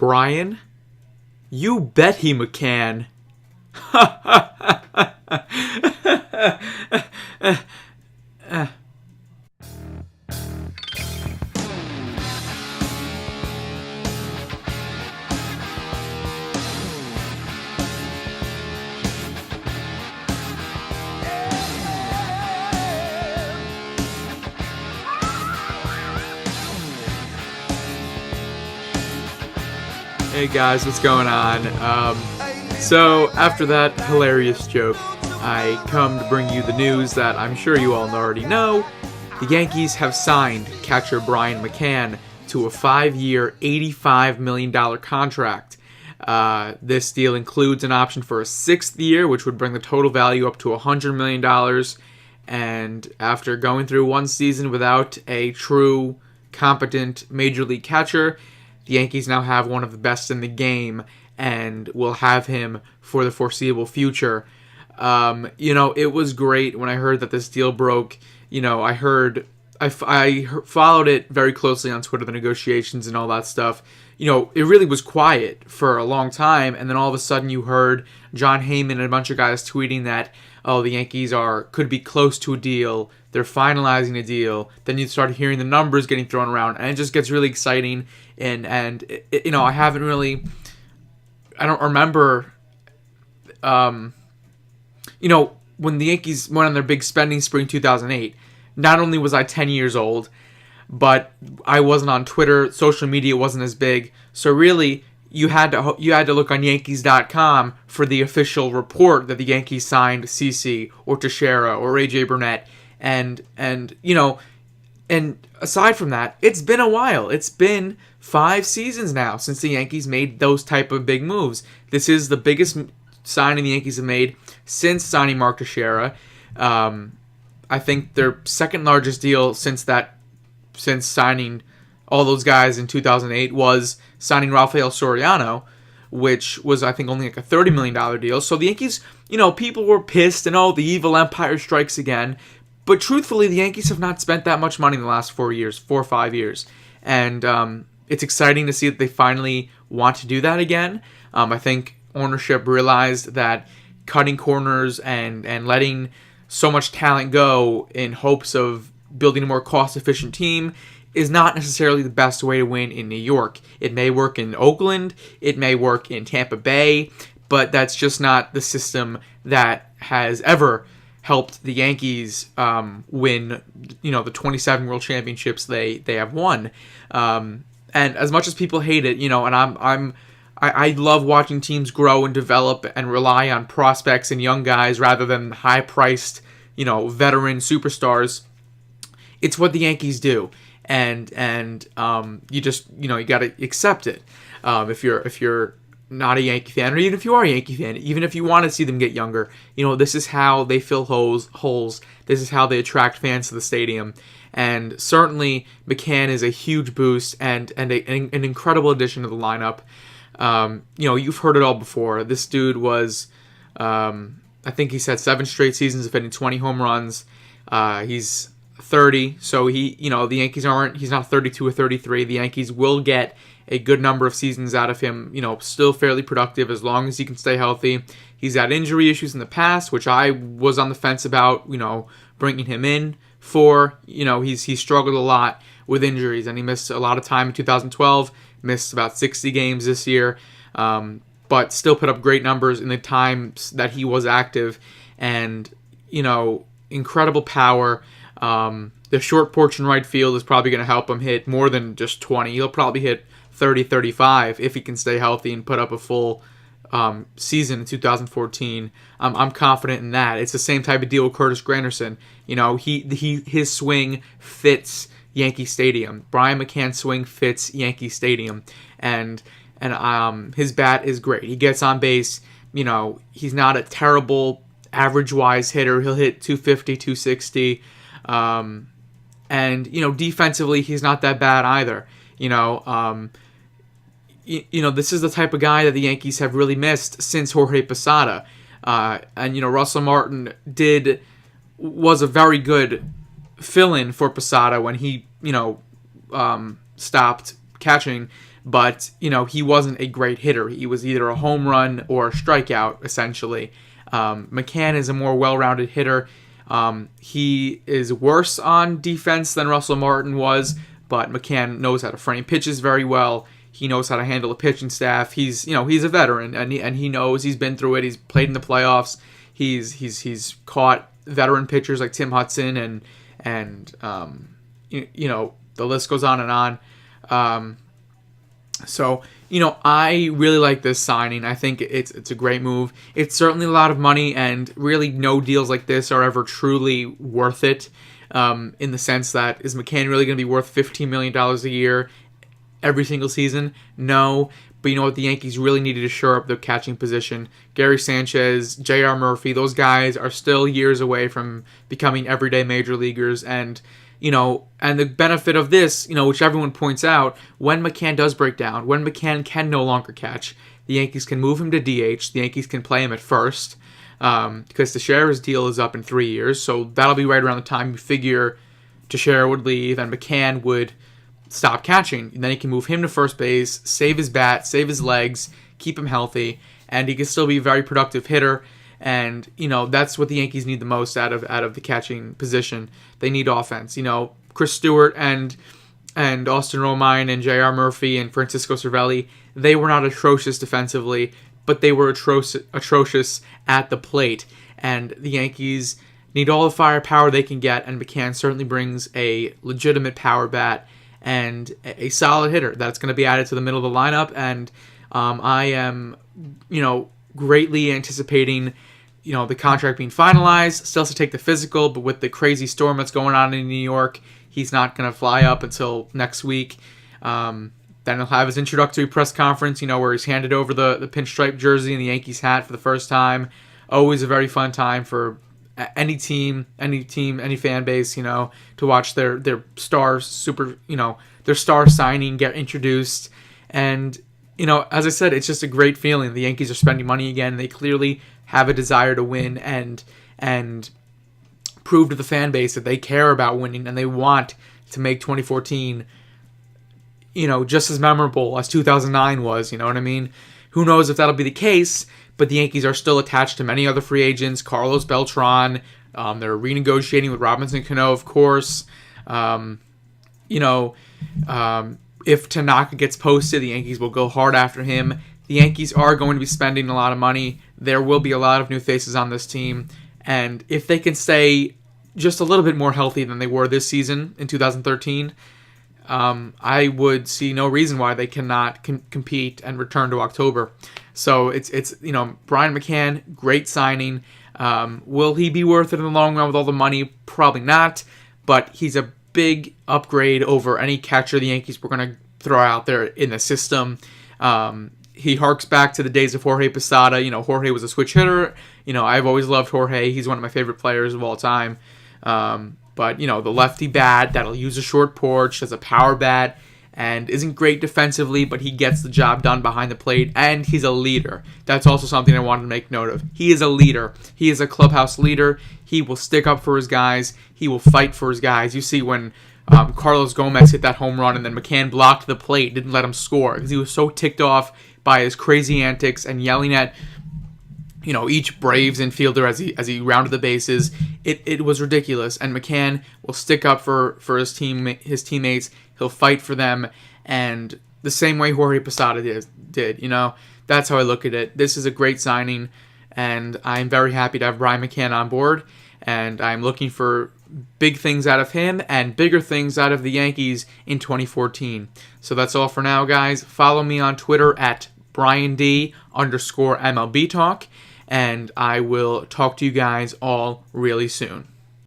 Brian? You bet he McCann. Hey guys, what's going on? So after that hilarious joke, I come to bring you the news that I'm sure you all already know. The Yankees have signed catcher Brian McCann to a 5-year, $85 million contract. This deal includes an option for a 6th year, which would bring the total value up to $100 million. And after going through one season without a true, competent Major League catcher, the Yankees now have one of the best in the game and will have him for the foreseeable future. It was great when I heard that this deal broke. I followed it very closely on Twitter, the negotiations and all that stuff. It really was quiet for a long time, and then all of a sudden you heard John Heyman and a bunch of guys tweeting that, the Yankees could be close to a deal. They're finalizing a deal. Then you start hearing the numbers getting thrown around, and it just gets really exciting. And I don't remember, when the Yankees went on their big spending spree in 2008, not only was I 10 years old, but I wasn't on Twitter. Social media wasn't as big. So really, you had to look on Yankees.com for the official report that the Yankees signed CeCe or Teixeira or AJ Burnett. And aside from that, it's been a while. It's been 5 seasons now since the Yankees made those type of big moves. This is the biggest signing the Yankees have made since signing Mark Teixeira. I think their second largest deal since signing all those guys in 2008 was signing Rafael Soriano, which was, I think, only like a $30 million deal. So the Yankees, people were pissed and, the evil empire strikes again. But truthfully, the Yankees have not spent that much money in the last 4 or 5 years. And it's exciting to see that they finally want to do that again. I think ownership realized that cutting corners and letting so much talent go in hopes of building a more cost-efficient team is not necessarily the best way to win in New York. It may work in Oakland, it may work in Tampa Bay, but that's just not the system that has ever helped the Yankees win, the 27 World Championships they have won. And as much as people hate it, and I love watching teams grow and develop and rely on prospects and young guys rather than high-priced, veteran superstars. It's what the Yankees do, and you just you got to accept it. If you're not a Yankee fan, or even if you are a Yankee fan, even if you want to see them get younger, this is how they fill holes. This is how they attract fans to the stadium. And certainly McCann is a huge boost and an incredible addition to the lineup. You've heard it all before. This dude was, I think he's had 7 straight seasons of hitting 20 home runs. He's 30, so the Yankees he's not 32 or 33. The Yankees will get a good number of seasons out of him, still fairly productive as long as he can stay healthy. He's had injury issues in the past, which I was on the fence about, bringing him in for. He struggled a lot with injuries, and he missed a lot of time in 2012, missed about 60 games this year, but still put up great numbers in the times that he was active, and, incredible power. The short porch in right field is probably going to help him hit more than just 20. He'll probably hit 30, 35 if he can stay healthy and put up a full season in 2014. I'm confident in that. It's the same type of deal with Curtis Granderson. His swing fits Yankee Stadium. Brian McCann's swing fits Yankee Stadium, and his bat is great. He gets on base. He's not a terrible average-wise hitter. He'll hit 250, 260. And defensively, he's not that bad either. This is the type of guy that the Yankees have really missed since Jorge Posada. And Russell Martin was a very good fill-in for Posada when he stopped catching. but, he wasn't a great hitter. He was either a home run or a strikeout, essentially. McCann is a more well-rounded hitter. He is worse on defense than Russell Martin was, but McCann knows how to frame pitches very well. He knows how to handle a pitching staff. He's a veteran, and he knows, he's been through it. He's played in the playoffs. He's caught veteran pitchers like Tim Hudson, and the list goes on and on. So I really like this signing. I think it's a great move. It's certainly a lot of money, and really no deals like this are ever truly worth it. In the sense that, is McCann really going to be worth $15 million a year every single season? No. But you know what? The Yankees really needed to shore up their catching position. Gary Sanchez, J.R. Murphy, those guys are still years away from becoming everyday major leaguers. And the benefit of this, which everyone points out, when McCann does break down, when McCann can no longer catch, the Yankees can move him to DH. The Yankees can play him at first, because Teixeira's deal is up in 3 years. So that'll be right around the time you figure Teixeira would leave and McCann would stop catching. And then he can move him to first base, save his bat, save his legs, keep him healthy, and he can still be a very productive hitter. And, that's what the Yankees need the most out of the catching position. They need offense. Chris Stewart and Austin Romine and J.R. Murphy and Francisco Cervelli, they were not atrocious defensively, but they were atrocious at the plate. And the Yankees need all the firepower they can get, and McCann certainly brings a legitimate power bat and a solid hitter that's going to be added to the middle of the lineup. And I am, greatly anticipating, the contract being finalized. Still has to take the physical, but with the crazy storm that's going on in New York, he's not going to fly up until next week. Then he'll have his introductory press conference, where he's handed over the pinstripe jersey and the Yankees hat for the first time. Always a very fun time for any team, any fan base, to watch their stars their star signing get introduced. And, as I said, it's just a great feeling. The Yankees are spending money again. They clearly have a desire to win and prove to the fan base that they care about winning and they want to make 2014, just as memorable as 2009 was, you know what I mean? Who knows if that'll be the case, but the Yankees are still attached to many other free agents. Carlos Beltran, they're renegotiating with Robinson Cano, of course. If Tanaka gets posted, the Yankees will go hard after him. The Yankees are going to be spending a lot of money. There will be a lot of new faces on this team. And if they can stay just a little bit more healthy than they were this season in 2013, I would see no reason why they cannot compete and return to October. So it's Brian McCann, great signing. Will he be worth it in the long run with all the money? Probably not. But he's a big upgrade over any catcher the Yankees were going to throw out there in the system. He harks back to the days of Jorge Posada. Jorge was a switch hitter. I've always loved Jorge. He's one of my favorite players of all time. But, the lefty bat that'll use a short porch, has a power bat, and isn't great defensively, but he gets the job done behind the plate, and he's a leader. That's also something I wanted to make note of. He is a leader. He is a clubhouse leader. He will stick up for his guys. He will fight for his guys. You see when Carlos Gomez hit that home run and then McCann blocked the plate, didn't let him score because he was so ticked off by his crazy antics and yelling at each Braves infielder as he rounded the bases. It was ridiculous. And McCann will stick up for his teammates. He'll fight for them, and the same way Jorge Posada did. That's how I look at it. This is a great signing, and I'm very happy to have Brian McCann on board, and I'm looking for big things out of him and bigger things out of the Yankees in 2014. So that's all for now, guys. Follow me on Twitter at BrianD_MLB Talk, and I will talk to you guys all really soon.